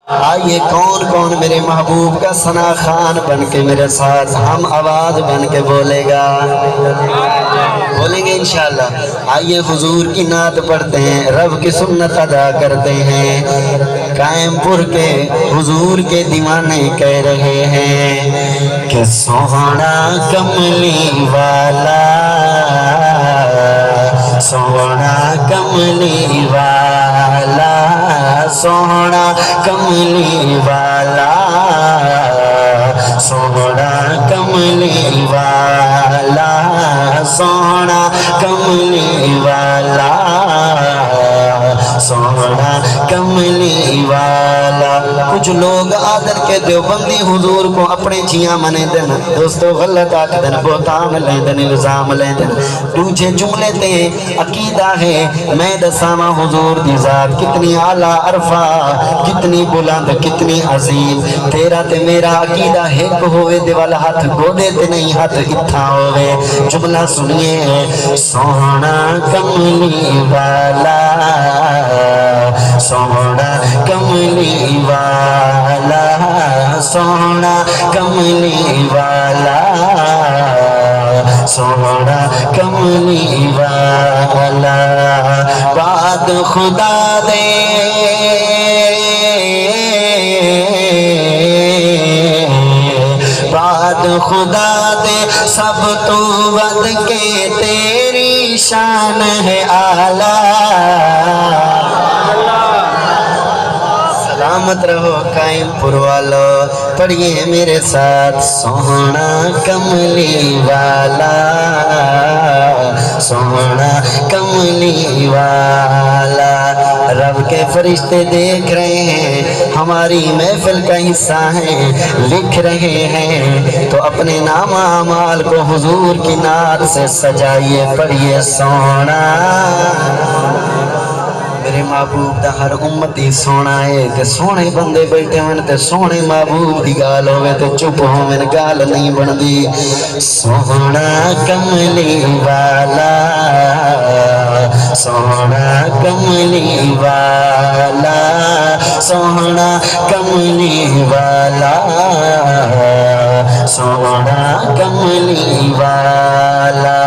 آئیے کون کون میرے محبوب کا ثنا خان بن کے میرے ساتھ ہم آواز بن کے بولے گا؟ بولیں گے انشاءاللہ۔ آئیے حضور کی نعت پڑھتے ہیں، رب کی سنت ادا کرتے ہیں۔ قائم پور کے حضور کے دیوانے کہہ رہے ہیں کہ سوہنا کملی والا، سوہنا کملی والا، سوہنا کملی والا، سوہنا کملی والا، سوہنا کملی والا، سوہنا کملی والا۔ کچھ لوگ آدر کے دیوبندی حضور کو اپنے جیاں منے دن، دوستو غلط آکھ دن، بہتان لیں دن، الزام لیں دن۔ دوجہ جملے تے عقیدہ ہے میں دسامہ حضور دی ذات کتنی اعلیٰ عرفہ، کتنی بلند، کتنی عظیم۔ تیرا تے میرا عقیدہ ایک ہوئے دے والا ہاتھ گودے تے نہیں ہاتھ اتھا ہوئے۔ جملہ سنیے، سوہنا کملی والا، سوہنا کملی والا، سوہنا کملی والا، سوہنا کملی والا۔ بعد خدا دے بعد خدا دے سب تو ود کے تیری شان ہے اعلیٰ۔ سلامت رہو قائم پور والو، پڑھیے میرے ساتھ، سوہنا کملی والا، سوہنا کملی والا۔ رب کے فرشتے دیکھ رہے ہیں، ہماری محفل کا حصہ ہیں، لکھ رہے ہیں، تو اپنے نام اعمال کو حضور کی نعت سے سجائیے، پڑھیے سوہنا۔ میرے محبوب دا ہر امتی سونا ہے، تے سونے بندے بیٹھے ہوئے تے سونے محبوب دی گال ہوئے تے چپ ہوئے گال نہیں بندی۔ سوہنا کملی والا، سوہنا کملی والا، سوہنا کملی والا، سوہنا کملی والا۔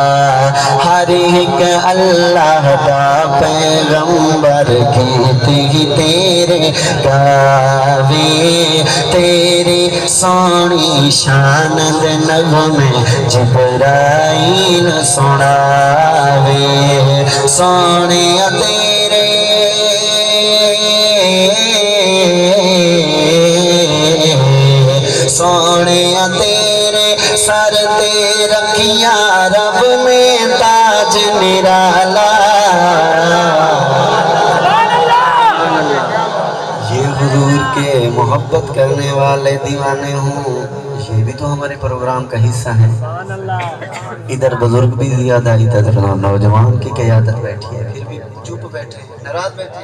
ہر ایک اللہ دا پیغمبر کیتی تیرے گاوے، تیری سونی شان دے نغمے جبرائیل سناوے، سونے تیرے سونے تیرے سر تے رکھیا رب نے تاج نرالا۔ یہ حضور کے محبت کرنے والے دیوانے ہوں، یہ بھی تو ہمارے پروگرام کا حصہ ہے۔ ادھر بزرگ بھی زیادہ، ادھر نوجوان کی قیادت بیٹھی ہے، پھر بھی چپ بیٹھے، ناراض بیٹھے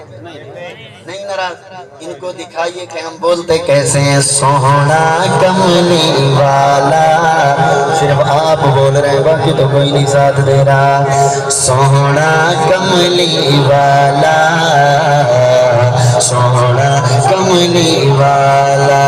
نہیں ناراض۔ ان کو دکھائیے کہ ہم بولتے کیسے ہیں۔ سوہنا کملی والا، صرف آپ بول رہے ہیں، باقی تو کوئی نہیں ساتھ دے رہا۔ سوہنا کملی والا، سوہنا کملی والا۔